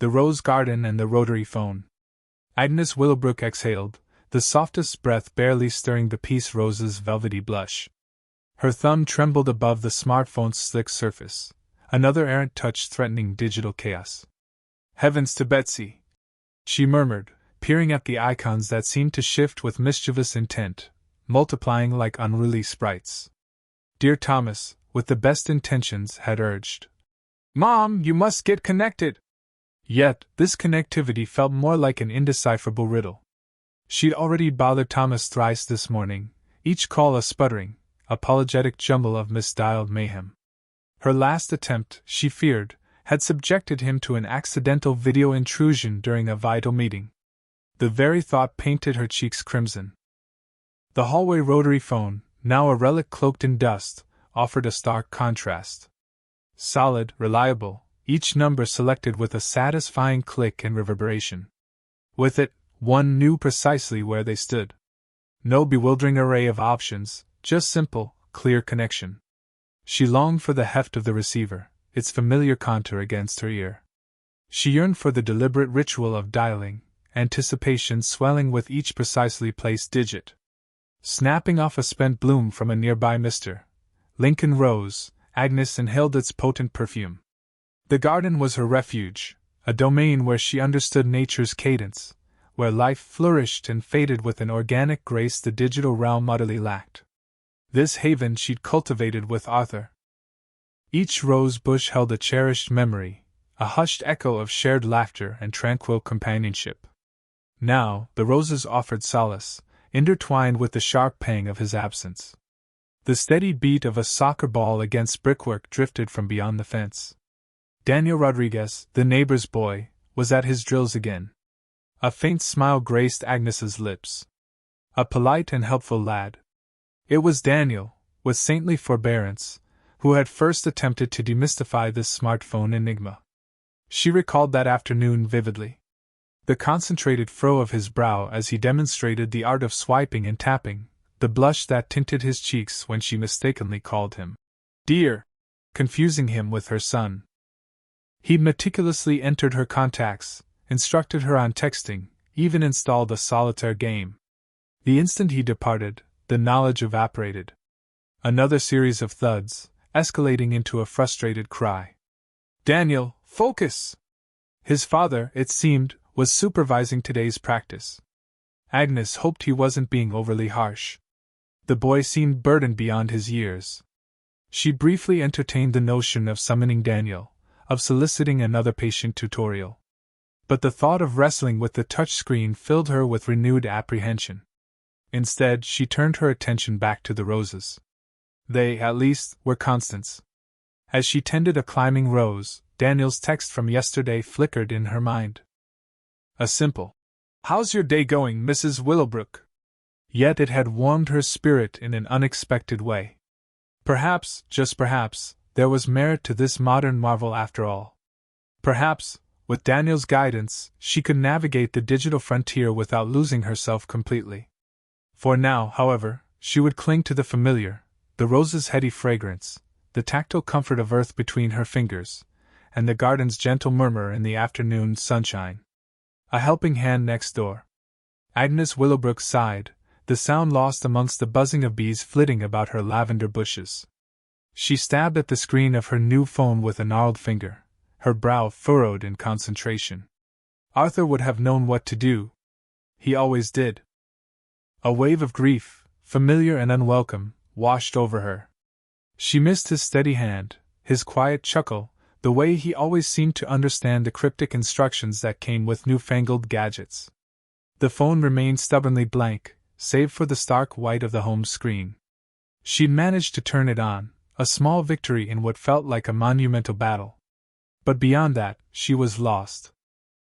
the rose garden and the rotary phone. Agnes Willowbrook exhaled, the softest breath barely stirring the Peace Rose's velvety blush. Her thumb trembled above the smartphone's slick surface, another errant touch threatening digital chaos. Heavens to Betsy! She murmured, peering at the icons that seemed to shift with mischievous intent, multiplying like unruly sprites. Dear Thomas, with the best intentions, had urged, "Mom, you must get connected!" Yet, this connectivity felt more like an indecipherable riddle. She'd already bothered Thomas thrice this morning, each call a sputtering, apologetic jumble of misdialed mayhem. Her last attempt, she feared, had subjected him to an accidental video intrusion during a vital meeting. The very thought painted her cheeks crimson. The hallway rotary phone, now a relic cloaked in dust, offered a stark contrast. Solid, reliable, each number selected with a satisfying click and reverberation. With it, one knew precisely where they stood. No bewildering array of options, just simple, clear connection. She longed for the heft of the receiver, its familiar contour against her ear. She yearned for the deliberate ritual of dialing, anticipation swelling with each precisely placed digit. Snapping off a spent bloom from a nearby Mr. Lincoln rose, Agnes inhaled its potent perfume. The garden was her refuge, a domain where she understood nature's cadence, where life flourished and faded with an organic grace the digital realm utterly lacked. This haven she'd cultivated with Arthur. Each rose bush held a cherished memory, a hushed echo of shared laughter and tranquil companionship. Now, the roses offered solace, intertwined with the sharp pang of his absence. The steady beat of a soccer ball against brickwork drifted from beyond the fence. Daniel Rodriguez, the neighbor's boy, was at his drills again. A faint smile graced Agnes's lips. A polite and helpful lad. It was Daniel, with saintly forbearance, who had first attempted to demystify this smartphone enigma. She recalled that afternoon vividly. The concentrated furrow of his brow as he demonstrated the art of swiping and tapping, the blush that tinted his cheeks when she mistakenly called him dear, confusing him with her son. He meticulously entered her contacts, instructed her on texting, even installed a solitaire game. The instant he departed, the knowledge evaporated. Another series of thuds, escalating into a frustrated cry. "Daniel, focus!" His father, it seemed, was supervising today's practice. Agnes hoped he wasn't being overly harsh. The boy seemed burdened beyond his years. She briefly entertained the notion of summoning Daniel, of soliciting another patient tutorial. But the thought of wrestling with the touchscreen filled her with renewed apprehension. Instead, she turned her attention back to the roses. They, at least, were constants. As she tended a climbing rose, Daniel's text from yesterday flickered in her mind. A simple, "How's your day going, Mrs. Willowbrook?" Yet it had warmed her spirit in an unexpected way. Perhaps, just perhaps, there was merit to this modern marvel after all. Perhaps, with Daniel's guidance, she could navigate the digital frontier without losing herself completely. For now, however, she would cling to the familiar, the rose's heady fragrance, the tactile comfort of earth between her fingers, and the garden's gentle murmur in the afternoon sunshine. A helping hand next door. Agnes Willowbrook sighed, the sound lost amongst the buzzing of bees flitting about her lavender bushes. She stabbed at the screen of her new phone with a gnarled finger, her brow furrowed in concentration. Arthur would have known what to do. He always did. A wave of grief, familiar and unwelcome, washed over her. She missed his steady hand, his quiet chuckle, the way he always seemed to understand the cryptic instructions that came with newfangled gadgets. The phone remained stubbornly blank, save for the stark white of the home screen. She'd managed to turn it on, a small victory in what felt like a monumental battle. But beyond that, she was lost.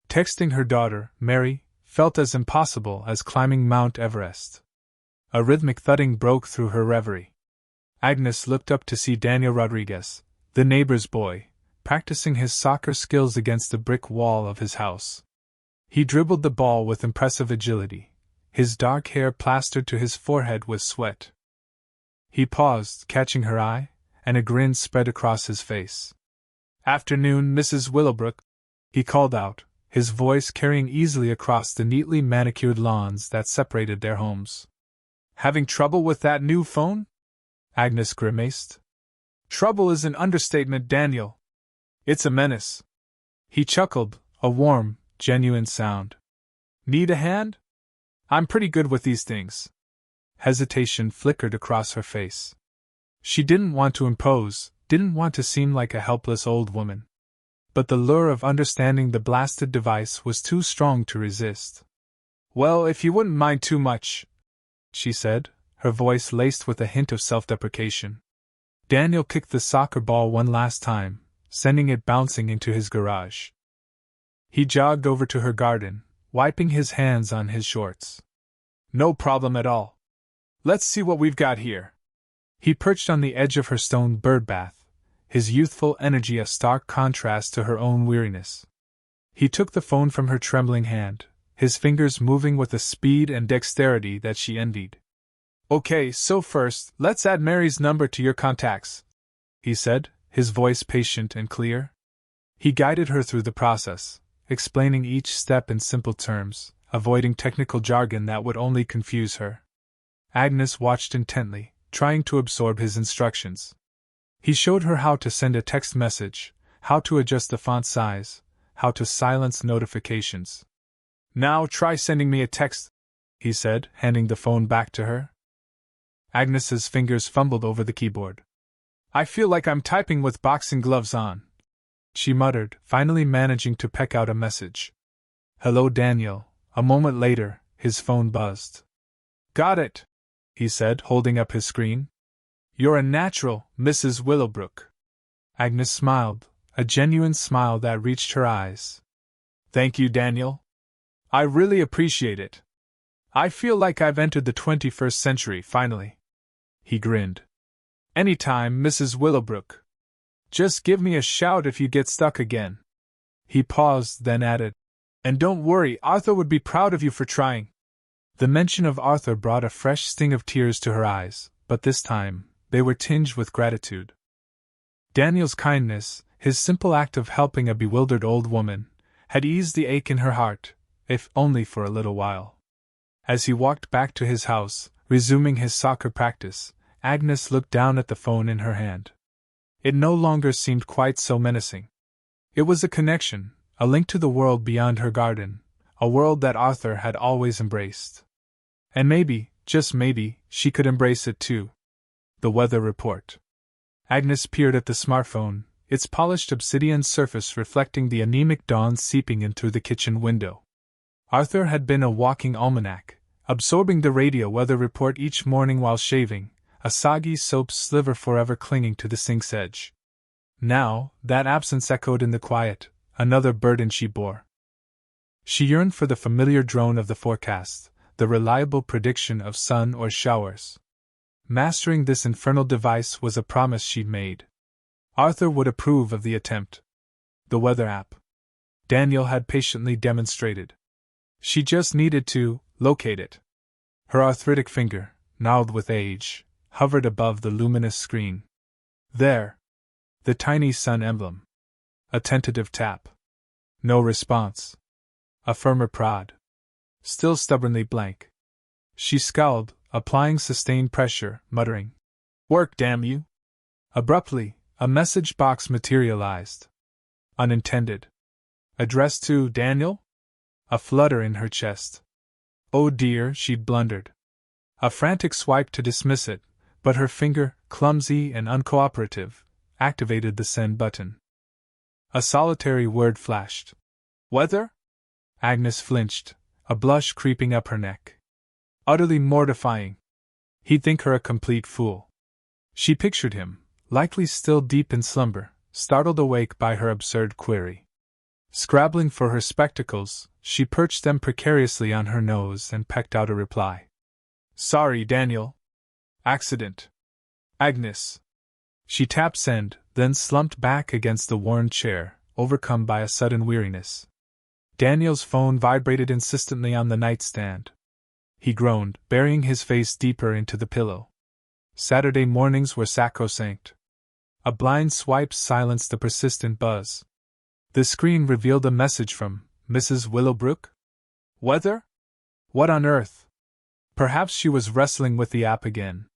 Texting her daughter, Mary, felt as impossible as climbing Mount Everest. A rhythmic thudding broke through her reverie. Agnes looked up to see Daniel Rodriguez, the neighbor's boy, practicing his soccer skills against the brick wall of his house. He dribbled the ball with impressive agility, his dark hair plastered to his forehead with sweat. He paused, catching her eye, and a grin spread across his face. "Afternoon, Mrs. Willowbrook." he called out, his voice carrying easily across the neatly manicured lawns that separated their homes. Having trouble with that new phone? Agnes grimaced. Trouble is an understatement, Daniel. It's a menace. He chuckled, a warm, genuine sound. Need a hand? I'm pretty good with these things. Hesitation flickered across her face. She didn't want to impose, didn't want to seem like a helpless old woman. But the lure of understanding the blasted device was too strong to resist. Well, if you wouldn't mind too much, she said, her voice laced with a hint of self-deprecation. Daniel kicked the soccer ball one last time, sending it bouncing into his garage. He jogged over to her garden, wiping his hands on his shorts. No problem at all. Let's see what we've got here. He perched on the edge of her stone bird bath, his youthful energy a stark contrast to her own weariness. He took the phone from her trembling hand, his fingers moving with a speed and dexterity that she envied. Okay, so first, let's add Mary's number to your contacts, he said, his voice patient and clear. He guided her through the process, explaining each step in simple terms, avoiding technical jargon that would only confuse her. Agnes watched intently, trying to absorb his instructions. He showed her how to send a text message, how to adjust the font size, how to silence notifications. Now try sending me a text, he said, handing the phone back to her. Agnes's fingers fumbled over the keyboard. I feel like I'm typing with boxing gloves on, she muttered, finally managing to peck out a message. Hello, Daniel. A moment later, his phone buzzed. Got it, he said, holding up his screen. You're a natural, Mrs. Willowbrook. Agnes smiled, a genuine smile that reached her eyes. Thank you, Daniel. I really appreciate it. I feel like I've entered the 21st century, finally. He grinned. Anytime, Mrs. Willowbrook. Just give me a shout if you get stuck again. He paused, then added, and don't worry, Arthur would be proud of you for trying. The mention of Arthur brought a fresh sting of tears to her eyes, but this time, they were tinged with gratitude. Daniel's kindness, his simple act of helping a bewildered old woman, had eased the ache in her heart, if only for a little while. As he walked back to his house, resuming his soccer practice, Agnes looked down at the phone in her hand. It no longer seemed quite so menacing. It was a connection, a link to the world beyond her garden, a world that Arthur had always embraced. And maybe, just maybe, she could embrace it too. The weather report. Agnes peered at the smartphone, its polished obsidian surface reflecting the anemic dawn seeping in through the kitchen window. Arthur had been a walking almanac, absorbing the radio weather report each morning while shaving, a soggy soap sliver forever clinging to the sink's edge. Now, that absence echoed in the quiet, another burden she bore. She yearned for the familiar drone of the forecast, the reliable prediction of sun or showers. Mastering this infernal device was a promise she'd made. Arthur would approve of the attempt. The weather app. Daniel had patiently demonstrated. She just needed to locate it. Her arthritic finger, gnarled with age, hovered above the luminous screen. There. The tiny sun emblem. A tentative tap. No response. A firmer prod. Still stubbornly blank. She scowled, applying sustained pressure, muttering, "Work, damn you!" Abruptly, a message box materialized. Unintended. Addressed to Daniel? A flutter in her chest. Oh dear, she'd blundered. A frantic swipe to dismiss it, but her finger, clumsy and uncooperative, activated the send button. A solitary word flashed. Weather? Agnes flinched, a blush creeping up her neck. Utterly mortifying. He'd think her a complete fool. She pictured him, likely still deep in slumber, startled awake by her absurd query. Scrabbling for her spectacles, she perched them precariously on her nose and pecked out a reply. Sorry, Daniel. Accident. Agnes. She tapped send, then slumped back against the worn chair, overcome by a sudden weariness. Daniel's phone vibrated insistently on the nightstand. He groaned, burying his face deeper into the pillow. Saturday mornings were sacrosanct. A blind swipe silenced the persistent buzz. The screen revealed a message from Mrs. Willowbrook. Weather? What on earth? Perhaps she was wrestling with the app again.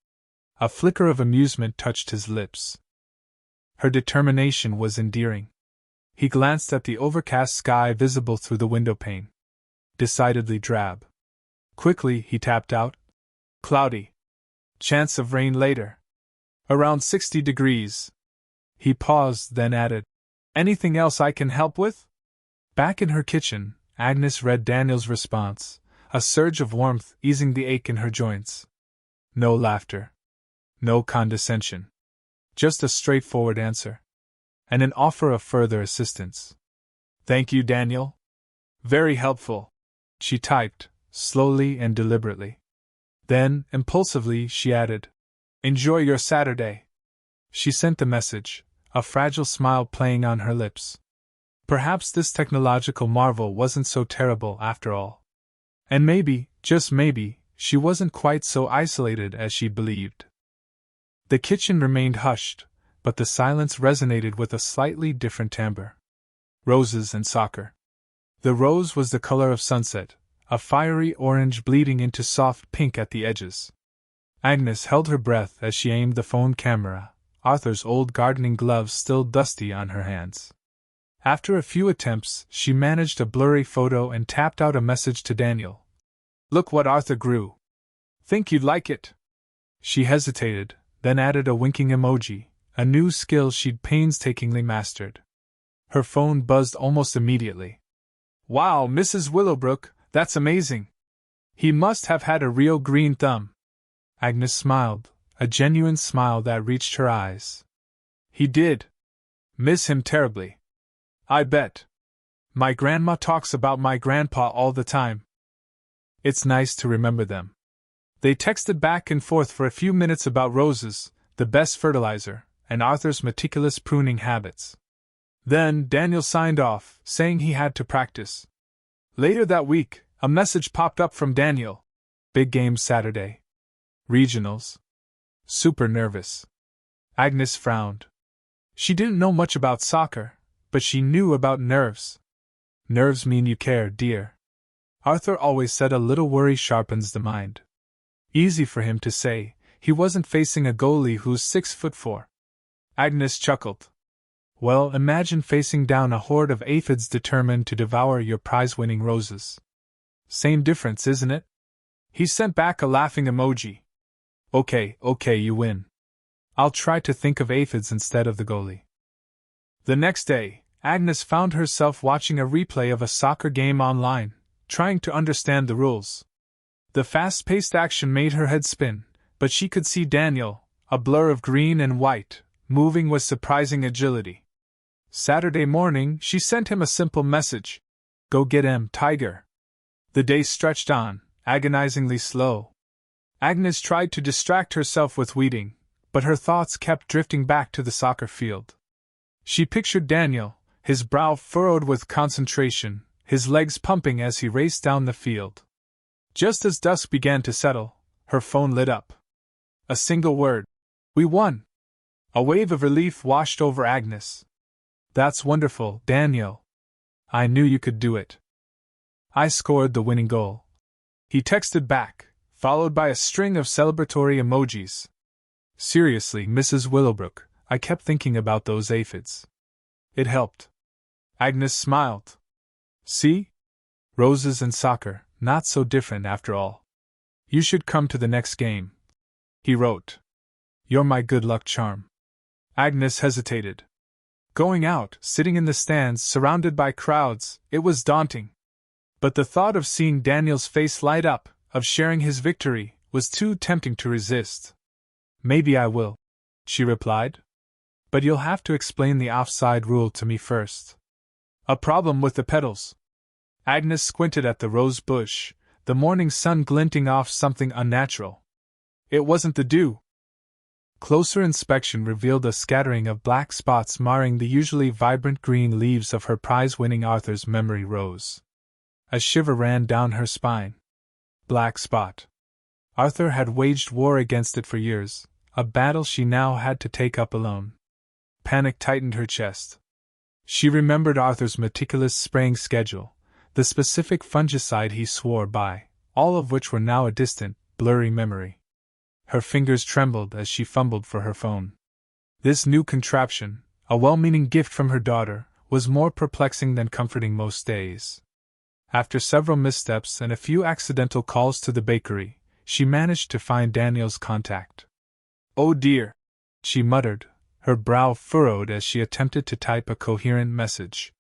A flicker of amusement touched his lips. Her determination was endearing. He glanced at the overcast sky visible through the windowpane. Decidedly drab. Quickly, he tapped out. Cloudy. Chance of rain later. Around 60 degrees. He paused, then added, Anything else I can help with? Back in her kitchen, Agnes read Daniel's response, a surge of warmth easing the ache in her joints. No laughter. No condescension. Just a straightforward answer. And an offer of further assistance. Thank you, Daniel. Very helpful. She typed, slowly and deliberately. Then, impulsively, she added, Enjoy your Saturday. She sent the message, a fragile smile playing on her lips. Perhaps this technological marvel wasn't so terrible after all. And maybe, just maybe, she wasn't quite so isolated as she believed. The kitchen remained hushed, but the silence resonated with a slightly different timbre. Roses and soccer. The rose was the color of sunset, a fiery orange bleeding into soft pink at the edges. Agnes held her breath as she aimed the phone camera, Arthur's old gardening gloves still dusty on her hands. After a few attempts, she managed a blurry photo and tapped out a message to Daniel. Look what Arthur grew. Think you'd like it? She hesitated, then added a winking emoji, a new skill she'd painstakingly mastered. Her phone buzzed almost immediately. Wow, Mrs. Willowbrook, that's amazing. He must have had a real green thumb. Agnes smiled, a genuine smile that reached her eyes. He did. Miss him terribly. I bet. My grandma talks about my grandpa all the time. It's nice to remember them. They texted back and forth for a few minutes about roses, the best fertilizer, and Arthur's meticulous pruning habits. Then Daniel signed off, saying he had to practice. Later that week, a message popped up from Daniel. Big game Saturday. Regionals. Super nervous. Agnes frowned. She didn't know much about soccer, but she knew about nerves. Nerves mean you care, dear. Arthur always said a little worry sharpens the mind. Easy for him to say, he wasn't facing a goalie who's 6'4". Agnes chuckled. Well, imagine facing down a horde of aphids determined to devour your prize-winning roses. Same difference, isn't it? He sent back a laughing emoji. Okay, you win. I'll try to think of aphids instead of the goalie. The next day, Agnes found herself watching a replay of a soccer game online, trying to understand the rules. The fast-paced action made her head spin, but she could see Daniel, a blur of green and white, moving with surprising agility. Saturday morning, she sent him a simple message. Go get him, Tiger. The day stretched on, agonizingly slow. Agnes tried to distract herself with weeding, but her thoughts kept drifting back to the soccer field. She pictured Daniel, his brow furrowed with concentration, his legs pumping as he raced down the field. Just as dusk began to settle, her phone lit up. A single word. We won! A wave of relief washed over Agnes. That's wonderful, Daniel. I knew you could do it. I scored the winning goal. He texted back, followed by a string of celebratory emojis. Seriously, Mrs. Willowbrook, I kept thinking about those aphids. It helped. Agnes smiled. See? Roses and soccer, not so different after all. You should come to the next game. He wrote. You're my good luck charm. Agnes hesitated. Going out, sitting in the stands, surrounded by crowds, it was daunting. But the thought of seeing Daniel's face light up, of sharing his victory, was too tempting to resist. Maybe I will, she replied. But you'll have to explain the offside rule to me first. A problem with the petals. Agnes squinted at the rose bush, the morning sun glinting off something unnatural. It wasn't the dew. Closer inspection revealed a scattering of black spots marring the usually vibrant green leaves of her prize-winning Arthur's memory rose. A shiver ran down her spine. Black spot. Arthur had waged war against it for years, a battle she now had to take up alone. Panic tightened her chest. She remembered Arthur's meticulous spraying schedule, the specific fungicide he swore by, all of which were now a distant, blurry memory. Her fingers trembled as she fumbled for her phone. This new contraption, a well-meaning gift from her daughter, was more perplexing than comforting most days. After several missteps and a few accidental calls to the bakery, she managed to find Daniel's contact. "Oh dear," she muttered, her brow furrowed as she attempted to type a coherent message.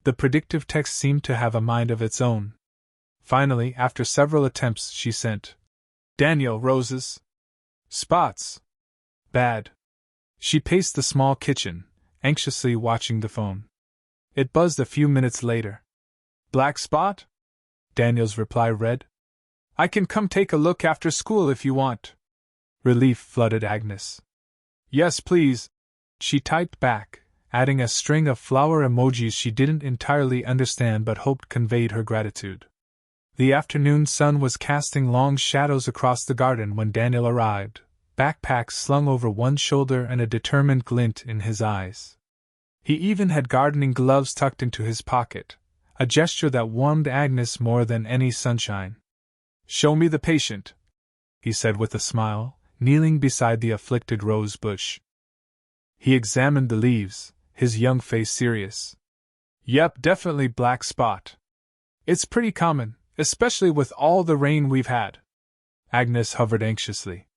The predictive text seemed to have a mind of its own. Finally, after several attempts, she sent, "Daniel, roses. Spots. Bad." She paced the small kitchen, anxiously watching the phone. It buzzed a few minutes later. "Black spot?" Daniel's reply read. "I can come take a look after school if you want." Relief flooded Agnes. "Yes, please," she typed back, adding a string of flower emojis she didn't entirely understand but hoped conveyed her gratitude. The afternoon sun was casting long shadows across the garden when Daniel arrived, backpack slung over one shoulder and a determined glint in his eyes. He even had gardening gloves tucked into his pocket, a gesture that warmed Agnes more than any sunshine. "Show me the patient," he said with a smile, kneeling beside the afflicted rose bush. He examined the leaves, his young face serious. "Yep, definitely black spot. It's pretty common, especially with all the rain we've had." Agnes hovered anxiously.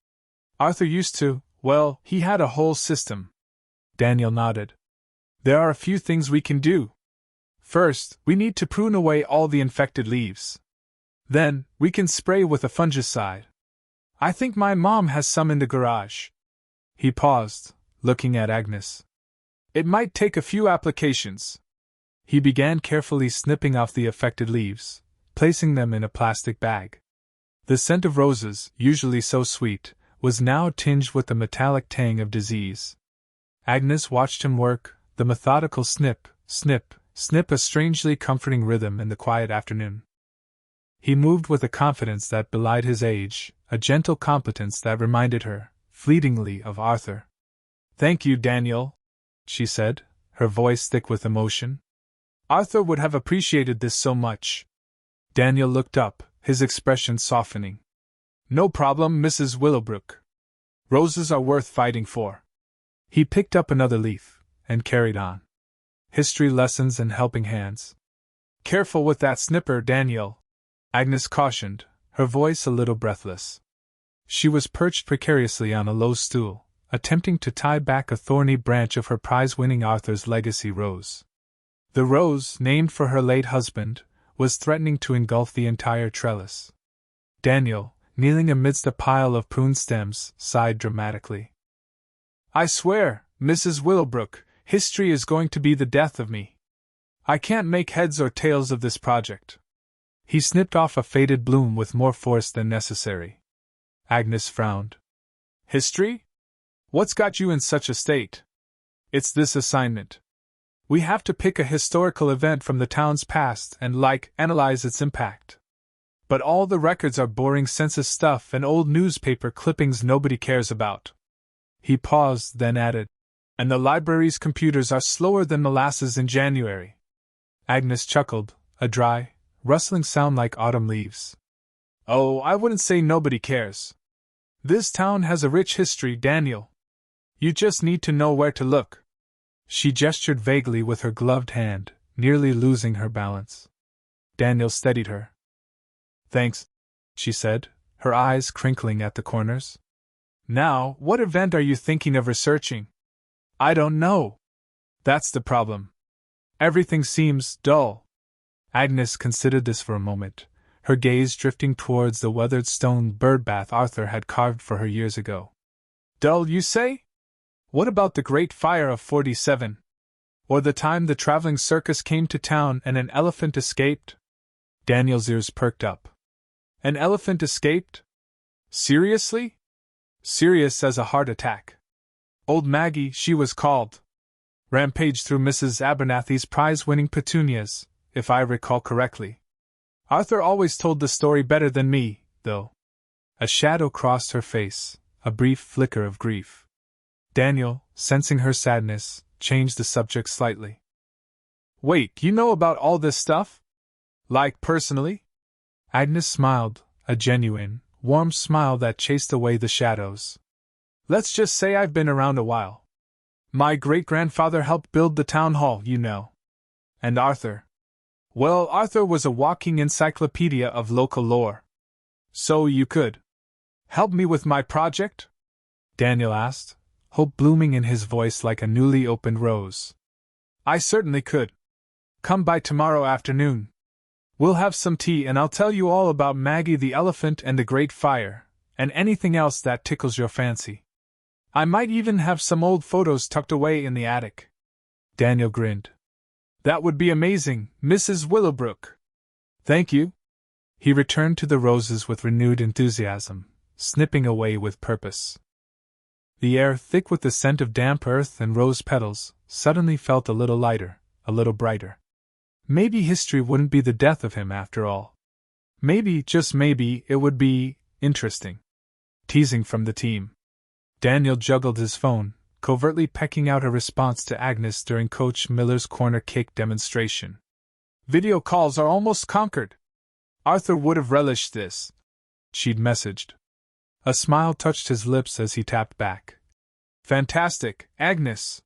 "Arthur used to, well, he had a whole system." Daniel nodded. "There are a few things we can do. First, we need to prune away all the infected leaves. Then, we can spray with a fungicide. I think my mom has some in the garage." He paused, looking at Agnes. "It might take a few applications." He began carefully snipping off the affected leaves, placing them in a plastic bag. The scent of roses, usually so sweet, was now tinged with the metallic tang of disease. Agnes watched him work, the methodical snip, snip, snip, a strangely comforting rhythm in the quiet afternoon. He moved with a confidence that belied his age, a gentle competence that reminded her, fleetingly, of Arthur. "Thank you, Daniel," she said, her voice thick with emotion. "Arthur would have appreciated this so much." Daniel looked up, his expression softening. "No problem, Mrs. Willowbrook. Roses are worth fighting for." He picked up another leaf, and carried on. "History lessons and helping hands." "Careful with that snipper, Daniel," Agnes cautioned, her voice a little breathless. She was perched precariously on a low stool, attempting to tie back a thorny branch of her prize-winning Arthur's legacy rose. The rose, named for her late husband, was threatening to engulf the entire trellis. Daniel, kneeling amidst a pile of pruned stems, sighed dramatically. "I swear, Mrs. Willowbrook, history is going to be the death of me. I can't make heads or tails of this project." He snipped off a faded bloom with more force than necessary. Agnes frowned. "History? What's got you in such a state?" "It's this assignment. We have to pick a historical event from the town's past and, analyze its impact. But all the records are boring census stuff and old newspaper clippings nobody cares about." He paused, then added, "And the library's computers are slower than molasses in January." Agnes chuckled, a dry, rustling sound like autumn leaves. "Oh, I wouldn't say nobody cares. This town has a rich history, Daniel. You just need to know where to look." She gestured vaguely with her gloved hand, nearly losing her balance. Daniel steadied her. "Thanks," she said, her eyes crinkling at the corners. "Now, what event are you thinking of researching?" "I don't know. That's the problem. Everything seems dull." Agnes considered this for a moment, her gaze drifting towards the weathered stone birdbath Arthur had carved for her years ago. "Dull, you say? What about the Great Fire of '47? Or the time the traveling circus came to town and an elephant escaped?" Daniel's ears perked up. "An elephant escaped? Seriously?" "Serious as a heart attack. Old Maggie, she was called. Rampaged through Mrs. Abernathy's prize-winning petunias, if I recall correctly. Arthur always told the story better than me, though." A shadow crossed her face, a brief flicker of grief. Daniel, sensing her sadness, changed the subject slightly. Wait, you know about all this stuff? Like, personally? Agnes smiled, a genuine, warm smile that chased away the shadows. Let's just say I've been around a while. My great-grandfather helped build the town hall, you know. And Arthur. Well, Arthur was a walking encyclopedia of local lore. So you could help me with my project? Daniel asked, hope blooming in his voice like a newly opened rose. I certainly could. Come by tomorrow afternoon. We'll have some tea and I'll tell you all about Maggie the elephant and the Great Fire, and anything else that tickles your fancy. I might even have some old photos tucked away in the attic. Daniel grinned. That would be amazing, Mrs. Willowbrook. Thank you. He returned to the roses with renewed enthusiasm, snipping away with purpose. The air, thick with the scent of damp earth and rose petals, suddenly felt a little lighter, a little brighter. Maybe history wouldn't be the death of him after all. Maybe, just maybe, it would be interesting. Teasing from the team. Daniel juggled his phone, covertly pecking out a response to Agnes during Coach Miller's corner cake demonstration. Video calls are almost conquered. Arthur would have relished this, she'd messaged. A smile touched his lips as he tapped back. Fantastic, Agnes.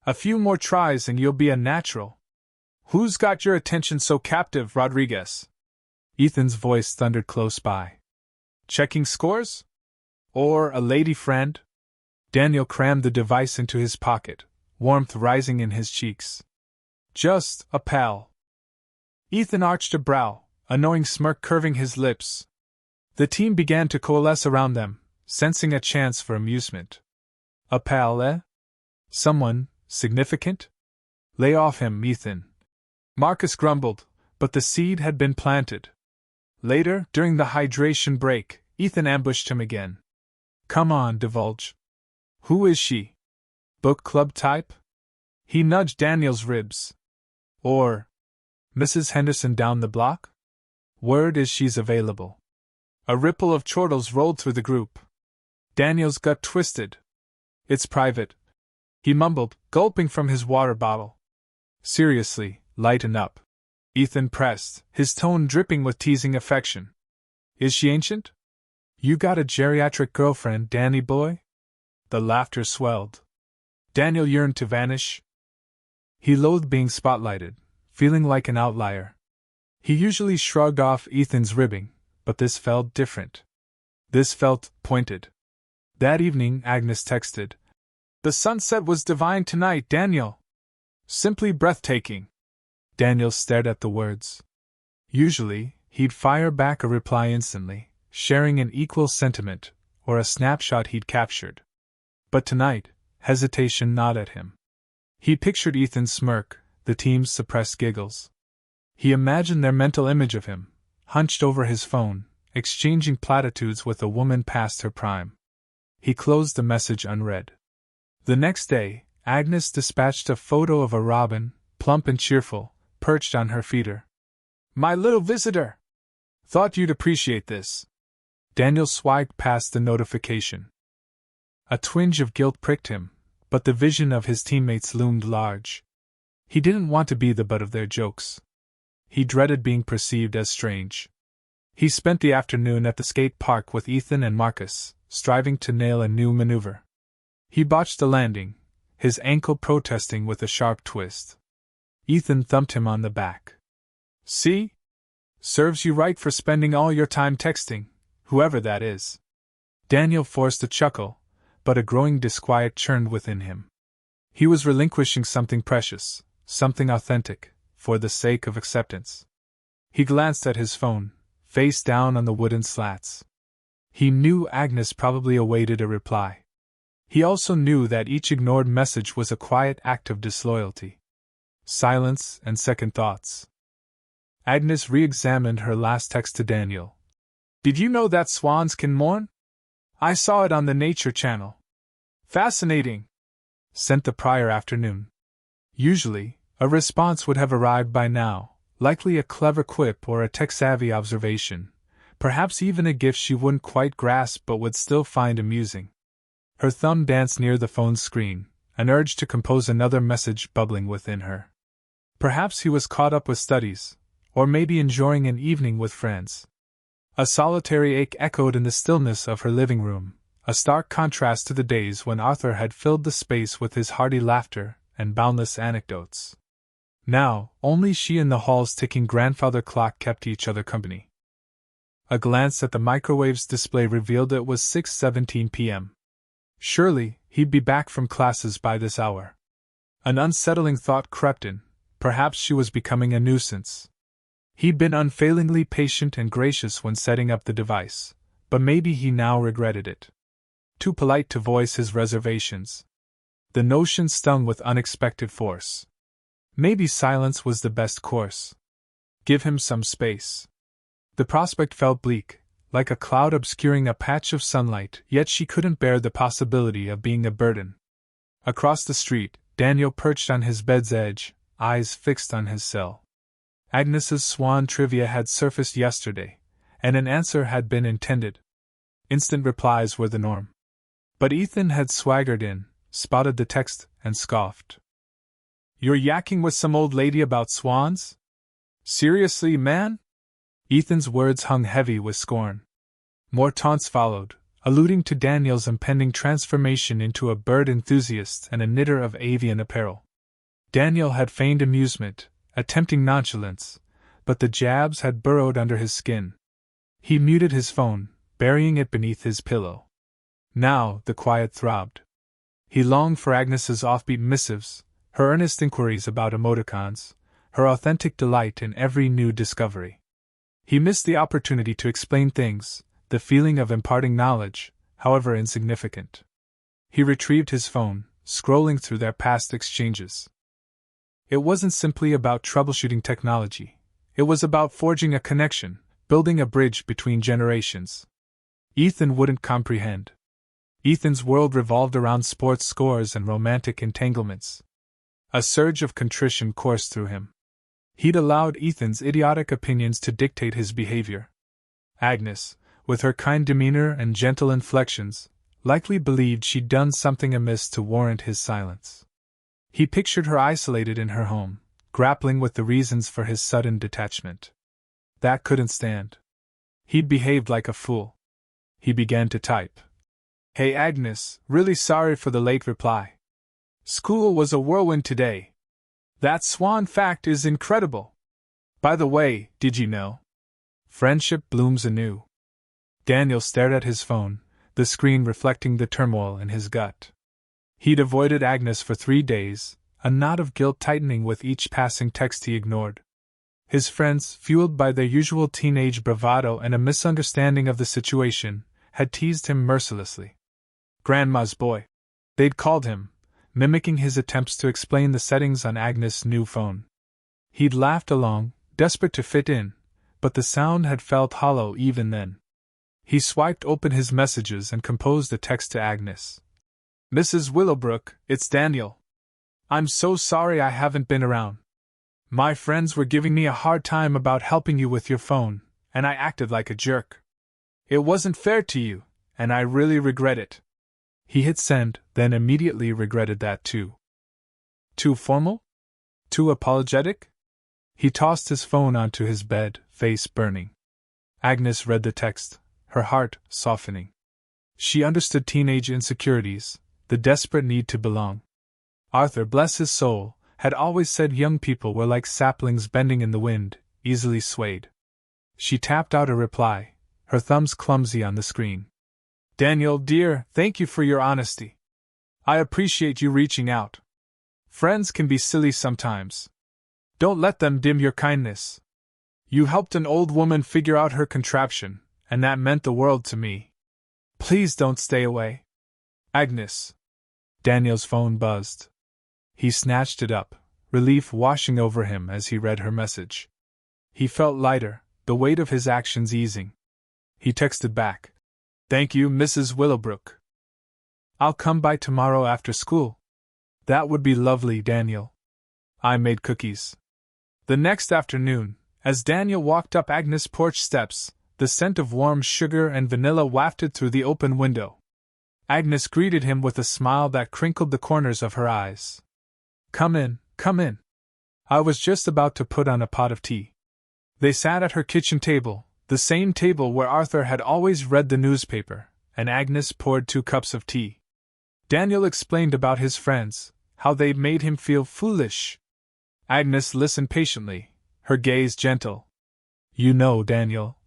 A few more tries and you'll be a natural. Who's got your attention so captive, Rodriguez? Ethan's voice thundered close by. Checking scores? Or a lady friend? Daniel crammed the device into his pocket, warmth rising in his cheeks. Just a pal. Ethan arched a brow, a knowing smirk curving his lips. The team began to coalesce around them, sensing a chance for amusement. A pal, eh? Someone significant? Lay off him, Ethan. Marcus grumbled, but the seed had been planted. Later, during the hydration break, Ethan ambushed him again. Come on, divulge. Who is she? Book club type? He nudged Daniel's ribs. Or Mrs. Henderson down the block? Word is she's available. A ripple of chortles rolled through the group. Daniel's gut twisted. It's private, he mumbled, gulping from his water bottle. Seriously, lighten up. Ethan pressed, his tone dripping with teasing affection. Is she ancient? You got a geriatric girlfriend, Danny boy? The laughter swelled. Daniel yearned to vanish. He loathed being spotlighted, feeling like an outlier. He usually shrugged off Ethan's ribbing, but this felt different. This felt pointed. That evening, Agnes texted, The sunset was divine tonight, Daniel. Simply breathtaking. Daniel stared at the words. Usually, he'd fire back a reply instantly, sharing an equal sentiment, or a snapshot he'd captured. But tonight, hesitation gnawed at him. He pictured Ethan's smirk, the team's suppressed giggles. He imagined their mental image of him, hunched over his phone, exchanging platitudes with a woman past her prime. He closed the message unread. The next day, Agnes dispatched a photo of a robin, plump and cheerful, perched on her feeder. My little visitor! Thought you'd appreciate this. Daniel swiped past the notification. A twinge of guilt pricked him, but the vision of his teammates loomed large. He didn't want to be the butt of their jokes. He dreaded being perceived as strange. He spent the afternoon at the skate park with Ethan and Marcus, striving to nail a new maneuver. He botched the landing, his ankle protesting with a sharp twist. Ethan thumped him on the back. See? Serves you right for spending all your time texting, whoever that is. Daniel forced a chuckle, but a growing disquiet churned within him. He was relinquishing something precious, something authentic, for the sake of acceptance. He glanced at his phone, face down on the wooden slats. He knew Agnes probably awaited a reply. He also knew that each ignored message was a quiet act of disloyalty. Silence and second thoughts. Agnes re-examined her last text to Daniel. Did you know that swans can mourn? I saw it on the Nature Channel. Fascinating. Sent the prior afternoon. Usually, a response would have arrived by now, likely a clever quip or a tech-savvy observation, perhaps even a gift she wouldn't quite grasp but would still find amusing. Her thumb danced near the phone's screen, an urge to compose another message bubbling within her. Perhaps he was caught up with studies, or maybe enjoying an evening with friends. A solitary ache echoed in the stillness of her living room, a stark contrast to the days when Arthur had filled the space with his hearty laughter and boundless anecdotes. Now, only she and the hall's ticking grandfather clock kept each other company. A glance at the microwave's display revealed it was 6:17 p.m. Surely, he'd be back from classes by this hour. An unsettling thought crept in. Perhaps she was becoming a nuisance. He'd been unfailingly patient and gracious when setting up the device, but maybe he now regretted it. Too polite to voice his reservations. The notion stung with unexpected force. Maybe silence was the best course. Give him some space. The prospect felt bleak, like a cloud obscuring a patch of sunlight, yet she couldn't bear the possibility of being a burden. Across the street, Daniel perched on his bed's edge, eyes fixed on his cell. Agnes's swan trivia had surfaced yesterday, and an answer had been intended. Instant replies were the norm. But Ethan had swaggered in, spotted the text, and scoffed. "You're yakking with some old lady about swans? Seriously, man?" Ethan's words hung heavy with scorn. More taunts followed, alluding to Daniel's impending transformation into a bird enthusiast and a knitter of avian apparel. Daniel had feigned amusement, attempting nonchalance, but the jabs had burrowed under his skin. He muted his phone, burying it beneath his pillow. Now the quiet throbbed. He longed for Agnes's offbeat missives, her earnest inquiries about emoticons, her authentic delight in every new discovery. He missed the opportunity to explain things, the feeling of imparting knowledge, however insignificant. He retrieved his phone, scrolling through their past exchanges. It wasn't simply about troubleshooting technology. It was about forging a connection, building a bridge between generations. Ethan wouldn't comprehend. Ethan's world revolved around sports scores and romantic entanglements. A surge of contrition coursed through him. He'd allowed Ethan's idiotic opinions to dictate his behavior. Agnes, with her kind demeanor and gentle inflections, likely believed she'd done something amiss to warrant his silence. He pictured her isolated in her home, grappling with the reasons for his sudden detachment. That couldn't stand. He'd behaved like a fool. He began to type. "Hey Agnes, really sorry for the late reply. School was a whirlwind today. That swan fact is incredible. By the way, did you know? Friendship blooms anew." Daniel stared at his phone, the screen reflecting the turmoil in his gut. He'd avoided Agnes for 3 days, a knot of guilt tightening with each passing text he ignored. His friends, fueled by their usual teenage bravado and a misunderstanding of the situation, had teased him mercilessly. "Grandma's boy," they'd called him, mimicking his attempts to explain the settings on Agnes' new phone. He'd laughed along, desperate to fit in, but the sound had felt hollow even then. He swiped open his messages and composed a text to Agnes. "Mrs. Willowbrook, it's Daniel. I'm so sorry I haven't been around. My friends were giving me a hard time about helping you with your phone, and I acted like a jerk. It wasn't fair to you, and I really regret it." He hit send, then immediately regretted that too. Too formal? Too apologetic? He tossed his phone onto his bed, face burning. Agnes read the text, her heart softening. She understood teenage insecurities, the desperate need to belong. Arthur, bless his soul, had always said young people were like saplings bending in the wind, easily swayed. She tapped out a reply, her thumbs clumsy on the screen. "Daniel, dear, thank you for your honesty. I appreciate you reaching out. Friends can be silly sometimes. Don't let them dim your kindness. You helped an old woman figure out her contraption, and that meant the world to me. Please don't stay away. Agnes." Daniel's phone buzzed. He snatched it up, relief washing over him as he read her message. He felt lighter, the weight of his actions easing. He texted back. "Thank you, Mrs. Willowbrook. I'll come by tomorrow after school." "That would be lovely, Daniel. I made cookies." The next afternoon, as Daniel walked up Agnes' porch steps, the scent of warm sugar and vanilla wafted through the open window. Agnes greeted him with a smile that crinkled the corners of her eyes. Come in, I was just about to put on a pot of tea. They sat at her kitchen table, the same table where Arthur had always read the newspaper, and Agnes poured 2 cups of tea. Daniel explained about his friends, how they'd made him feel foolish. Agnes listened patiently, her gaze gentle. You know, Daniel,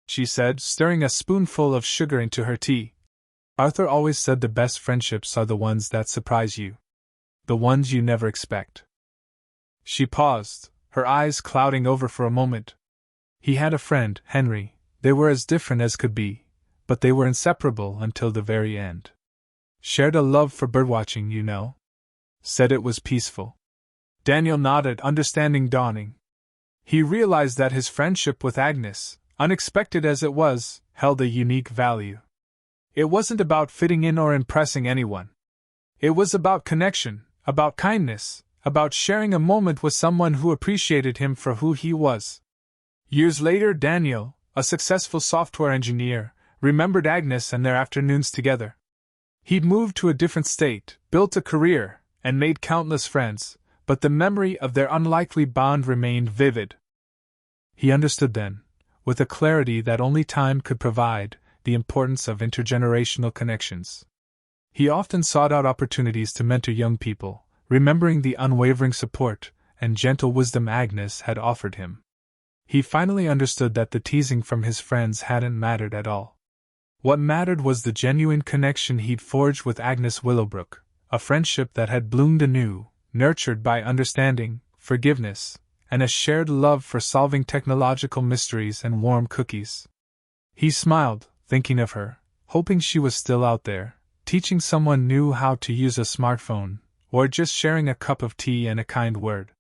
she said, stirring a spoonful of sugar into her tea. Arthur always said the best friendships are the ones that surprise you. The ones you never expect. She paused, her eyes clouding over for a moment. He had a friend, Henry. They were as different as could be, but they were inseparable until the very end. Shared a love for birdwatching, you know. Said it was peaceful. Daniel nodded, understanding dawning. He realized that his friendship with Agnes, unexpected as it was, held a unique value. It wasn't about fitting in or impressing anyone. It was about connection, about kindness, about sharing a moment with someone who appreciated him for who he was. Years later, Daniel, a successful software engineer, remembered Agnes and their afternoons together. He'd moved to a different state, built a career, and made countless friends, but the memory of their unlikely bond remained vivid. He understood then, with a clarity that only time could provide, the importance of intergenerational connections. He often sought out opportunities to mentor young people, remembering the unwavering support and gentle wisdom Agnes had offered him. He finally understood that the teasing from his friends hadn't mattered at all. What mattered was the genuine connection he'd forged with Agnes Willowbrook, a friendship that had bloomed anew, nurtured by understanding, forgiveness, and a shared love for solving technological mysteries and warm cookies. He smiled, thinking of her, hoping she was still out there, teaching someone new how to use a smartphone, or just sharing a cup of tea and a kind word.